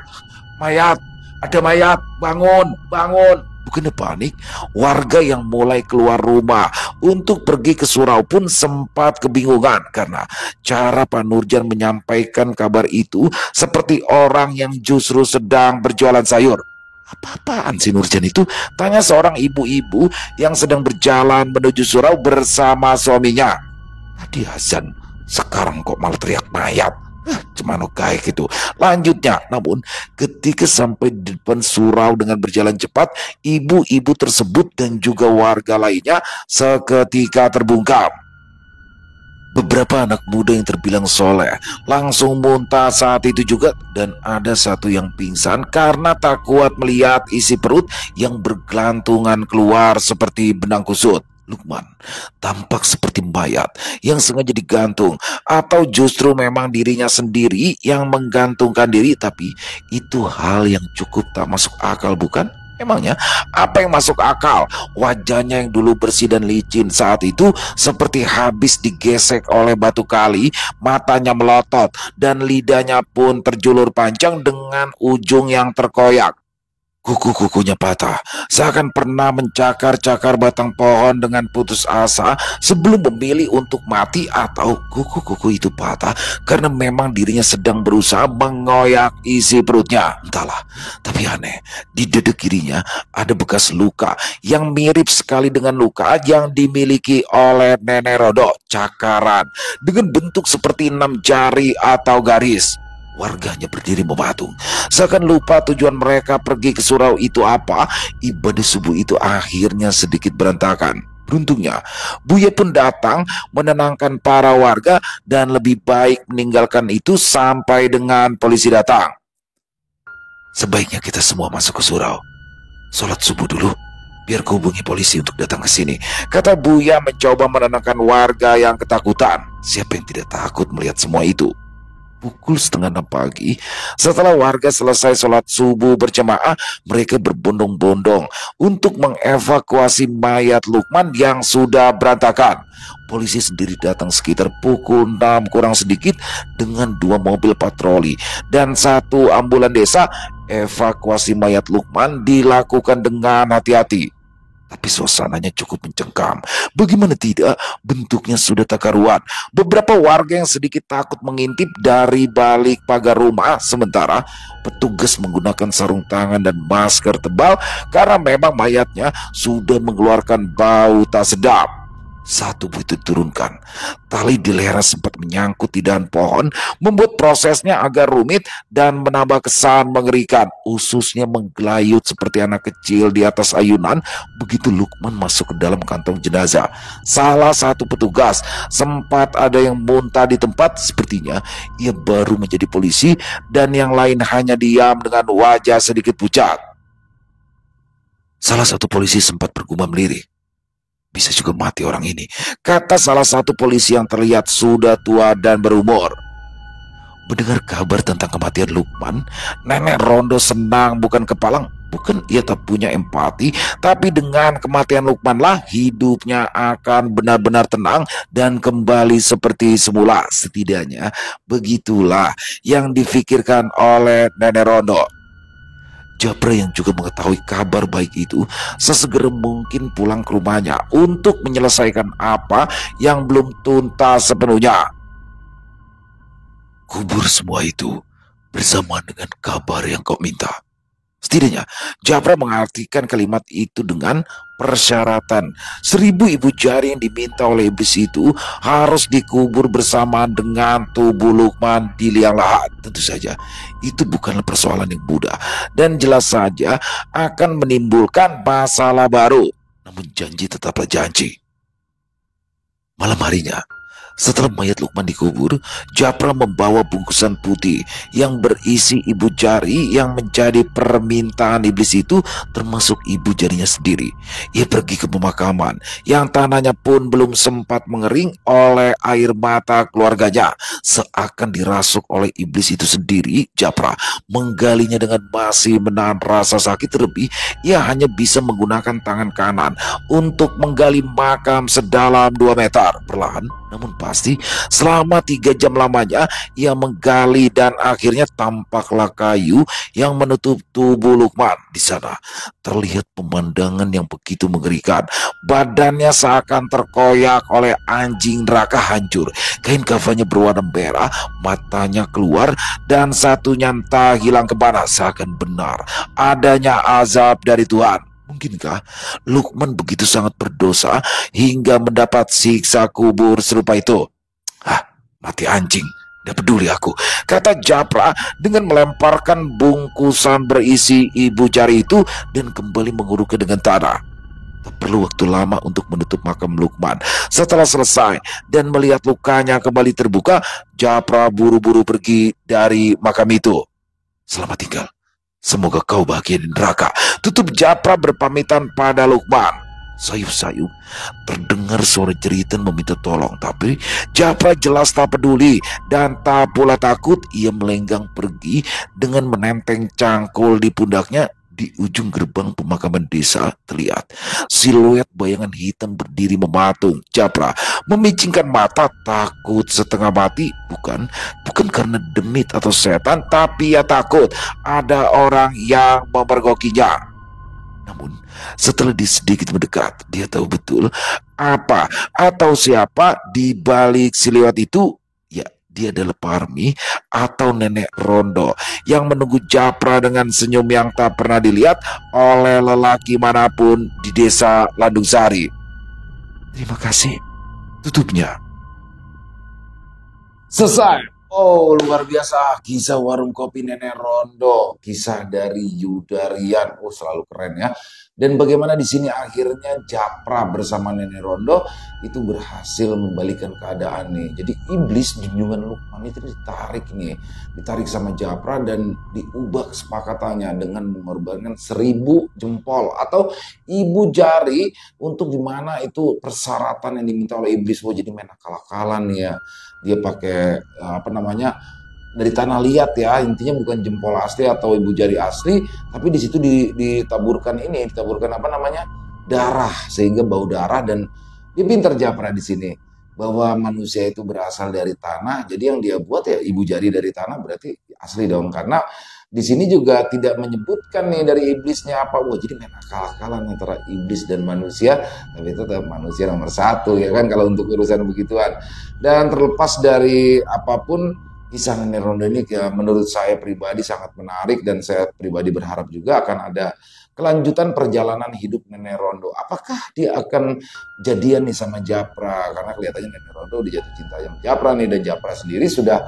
mayat, ada mayat, bangun, bangun. Bukannya panik, warga yang mulai keluar rumah untuk pergi ke surau pun sempat kebingungan karena cara Pak Nurjan menyampaikan kabar itu seperti orang yang justru sedang berjualan sayur. Apa-apaan si Nurjan itu? Tanya seorang ibu-ibu yang sedang berjalan menuju surau bersama suaminya. Tadi azan, sekarang kok malah teriak mayat. Cemano kayak gitu. Lanjutnya, namun ketika sampai di depan surau dengan berjalan cepat, ibu-ibu tersebut dan juga warga lainnya seketika terbungkam. Beberapa anak muda yang terbilang soleh langsung muntah saat itu juga, dan ada satu yang pingsan karena tak kuat melihat isi perut yang bergelantungan keluar seperti benang kusut. Lukman tampak seperti mayat yang sengaja digantung, atau justru memang dirinya sendiri yang menggantungkan diri. Tapi itu hal yang cukup tak masuk akal, bukan? Emangnya apa yang masuk akal? Wajahnya yang dulu bersih dan licin saat itu seperti habis digesek oleh batu kali, matanya melotot dan lidahnya pun terjulur panjang dengan ujung yang terkoyak. Kuku-kukunya patah, seakan pernah mencakar-cakar batang pohon dengan putus asa sebelum memilih untuk mati, atau kuku-kuku itu patah karena memang dirinya sedang berusaha mengoyak isi perutnya. Entahlah, tapi aneh, di dada kirinya ada bekas luka yang mirip sekali dengan luka yang dimiliki oleh Nenek Rondo, cakaran dengan bentuk seperti 6 jari atau garis. Warganya berdiri mematung, seakan lupa tujuan mereka pergi ke surau itu apa. Ibadah subuh itu akhirnya sedikit berantakan. Beruntungnya, Buya pun datang menenangkan para warga dan lebih baik meninggalkan itu sampai dengan polisi datang. Sebaiknya kita semua masuk ke surau. Sholat subuh dulu, biar ku hubungi polisi untuk datang ke sini, kata Buya mencoba menenangkan warga yang ketakutan. Siapa yang tidak takut melihat semua itu? Pukul setengah 6 pagi, setelah warga selesai sholat subuh berjamaah, mereka berbondong-bondong untuk mengevakuasi mayat Lukman yang sudah berantakan. Polisi sendiri datang sekitar pukul 6 kurang sedikit dengan 2 mobil patroli dan 1 ambulan desa. Evakuasi mayat Lukman dilakukan dengan hati-hati. Tapi suasananya cukup mencengkam. Bagaimana tidak, bentuknya sudah tak karuan. Beberapa warga yang sedikit takut mengintip dari balik pagar rumah, sementara petugas menggunakan sarung tangan dan masker tebal karena memang mayatnya sudah mengeluarkan bau tak sedap. Satu begitu turunkan, tali di lehernya sempat menyangkut di dahan pohon, membuat prosesnya agak rumit dan menambah kesan mengerikan. Ususnya menggelayut seperti anak kecil di atas ayunan begitu Lukman masuk ke dalam kantong jenazah. Salah satu petugas sempat ada yang muntah di tempat, sepertinya ia baru menjadi polisi, dan yang lain hanya diam dengan wajah sedikit pucat. Salah satu polisi sempat bergumam lirih. Bisa juga mati orang ini, kata salah satu polisi yang terlihat sudah tua dan berumur. Mendengar kabar tentang kematian Lukman, Nenek Rondo senang bukan kepalang. Bukan ia tak punya empati, tapi dengan kematian Lukmanlah hidupnya akan benar-benar tenang dan kembali seperti semula. Setidaknya begitulah yang difikirkan oleh Nenek Rondo. Japra yang juga mengetahui kabar baik itu sesegera mungkin pulang ke rumahnya untuk menyelesaikan apa yang belum tuntas sepenuhnya. Kubur semua itu bersamaan dengan kabar yang kau minta. Setidaknya Japra mengartikan kalimat itu dengan persyaratan. 1.000 ibu jari yang diminta oleh iblis itu harus dikubur bersamaan dengan tubuh Lukman di liang lahat. Tentu saja itu bukanlah persoalan yang mudah dan jelas saja akan menimbulkan masalah baru. Namun janji tetaplah janji. Malam harinya, setelah mayat Lukman dikubur, Japra membawa bungkusan putih yang berisi ibu jari yang menjadi permintaan iblis itu, termasuk ibu jarinya sendiri. Ia pergi ke pemakaman yang tanahnya pun belum sempat mengering oleh air mata keluarganya. Seakan dirasuk oleh iblis itu sendiri, Japra menggalinya dengan masih menahan rasa sakit. Terlebih, ia hanya bisa menggunakan tangan kanan untuk menggali makam sedalam 2 meter. Perlahan namun pasti, selama 3 jam lamanya ia menggali dan akhirnya tampaklah kayu yang menutup tubuh Lukman. Di sana terlihat pemandangan yang begitu mengerikan. Badannya seakan terkoyak oleh anjing neraka hancur. Kain kafannya berwarna merah, matanya keluar, dan satunya entah hilang kemana. Seakan benar adanya azab dari Tuhan. Mungkinkah Lukman begitu sangat berdosa hingga mendapat siksa kubur serupa itu? Ah, mati anjing, tidak peduli aku, kata Japra dengan melemparkan bungkusan berisi ibu jari itu dan kembali menguruknya dengan tanah. Tak perlu waktu lama untuk menutup makam Lukman. Setelah selesai dan melihat lukanya kembali terbuka, Japra buru-buru pergi dari makam itu. Selamat tinggal. Semoga kau bahagia di neraka, tutup Japra berpamitan pada Lukman. Sayup-sayup terdengar suara jeritan meminta tolong, tapi Japra jelas tak peduli dan tak pula takut. Ia melenggang pergi dengan menenteng cangkul di pundaknya. Di ujung gerbang pemakaman desa terlihat siluet bayangan hitam berdiri mematung. Japra memicingkan mata takut setengah mati. Bukan karena demit atau setan, tapi ia takut ada orang yang memergokinya. Namun setelah sedikit mendekat, dia tahu betul apa atau siapa di balik siluet itu. Ya, dia adalah Parmi atau Nenek Rondo yang menunggu Japra dengan senyum yang tak pernah dilihat oleh lelaki manapun di desa Landung Sari. Terima kasih, tutupnya. Selesai. Oh, luar biasa. Kisah warung kopi Nenek Rondo. Kisah dari Yudarian. Oh, selalu keren ya. Dan bagaimana di sini akhirnya Japra bersama Nenek Rondo itu berhasil membalikan keadaan nih. Jadi iblis junjungan Lukman itu ditarik sama Japra dan diubah kesepakatannya dengan mengorbankan 1000 jempol atau ibu jari untuk dimana itu persyaratan yang diminta oleh iblis. Wah, jadi main akal-akalan ya. Dia pakai dari tanah liat ya, intinya bukan jempol asli atau ibu jari asli, tapi di situ ditaburkan darah, sehingga bau darah. Dan dia pintar Japra di sini bahwa manusia itu berasal dari tanah, jadi yang dia buat ya ibu jari dari tanah, berarti asli dong. Karena di sini juga tidak menyebutkan nih dari iblisnya apa. Wah, jadi main akal-akalan antara iblis dan manusia, tapi itu tetap manusia nomor satu ya kan kalau untuk urusan begituan. Dan terlepas dari apapun, kisah Nenek Rondo ini menurut saya pribadi sangat menarik, dan saya pribadi berharap juga akan ada kelanjutan perjalanan hidup Nenek Rondo. Apakah dia akan jadian nih sama Japra? Karena kelihatannya Nenek Rondo dijatuh cinta sama Japra nih, dan Japra sendiri sudah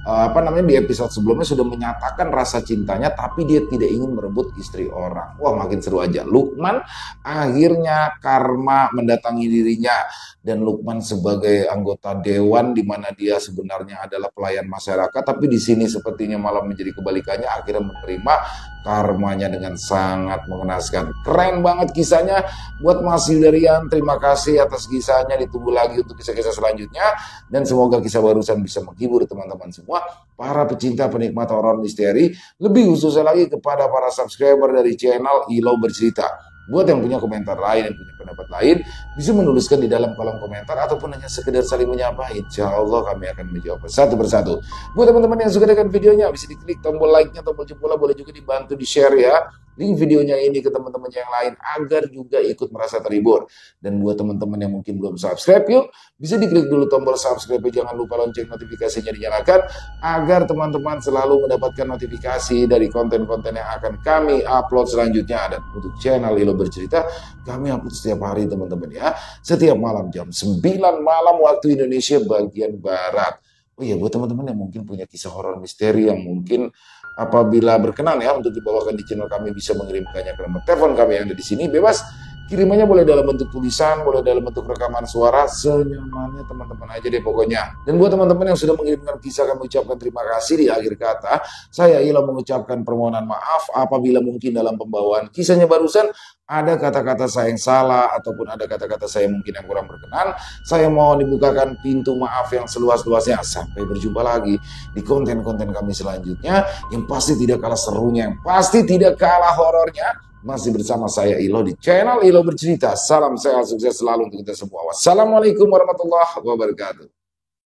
di episode sebelumnya sudah menyatakan rasa cintanya, tapi dia tidak ingin merebut istri orang. Wah, makin seru aja. Lukman akhirnya karma mendatangi dirinya, dan Lukman sebagai anggota dewan di mana dia sebenarnya adalah pelayan masyarakat, tapi di sini sepertinya malah menjadi kebalikannya, akhirnya menerima karmanya dengan sangat mengenaskan. Keren banget kisahnya. Buat Mas Hilderian, terima kasih atas kisahnya. Ditunggu lagi untuk kisah-kisah selanjutnya, dan semoga kisah barusan bisa menghibur teman-teman semua, para pecinta penikmat horor misteri, lebih khususnya lagi kepada para subscriber dari channel Ilo Bercerita. Buat yang punya komentar lain, yang punya pendapat lain, bisa menuliskan di dalam kolom komentar ataupun hanya sekedar saling menyapa. Insya Allah kami akan menjawab satu persatu. Buat teman-teman yang suka dengan videonya, bisa diklik tombol like-nya, tombol jempolnya, boleh juga dibantu di-share ya link videonya ini ke teman-teman yang lain agar juga ikut merasa terhibur. Dan buat teman-teman yang mungkin belum subscribe, yuk bisa diklik dulu tombol subscribe, jangan lupa lonceng notifikasinya dinyalakan agar teman-teman selalu mendapatkan notifikasi dari konten-konten yang akan kami upload selanjutnya. Dan untuk channel Ilo Bercerita, kami upload setiap hari teman-teman ya, setiap malam jam 9 malam waktu Indonesia bagian Barat. Oh iya, buat teman-teman yang mungkin punya kisah horor misteri yang mungkin apabila berkenan ya untuk dibawakan di channel kami, bisa mengirimkannya ke nomor telepon kami yang ada di sini. Bebas kirimannya, boleh dalam bentuk tulisan, boleh dalam bentuk rekaman suara, senyamannya teman-teman aja deh pokoknya. Dan buat teman-teman yang sudah mengirimkan kisah, kami ucapkan terima kasih. Di akhir kata, saya Ilo mengucapkan permohonan maaf apabila mungkin dalam pembawaan kisahnya barusan ada kata-kata saya yang salah ataupun ada kata-kata saya mungkin yang kurang berkenan. Saya mohon dibukakan pintu maaf yang seluas-luasnya. Sampai berjumpa lagi di konten-konten kami selanjutnya, yang pasti tidak kalah serunya, yang pasti tidak kalah horornya. Masih bersama saya Ilo di channel Ilo Bercerita. Salam sehat, sukses selalu untuk kita semua. Wassalamualaikum warahmatullahi wabarakatuh.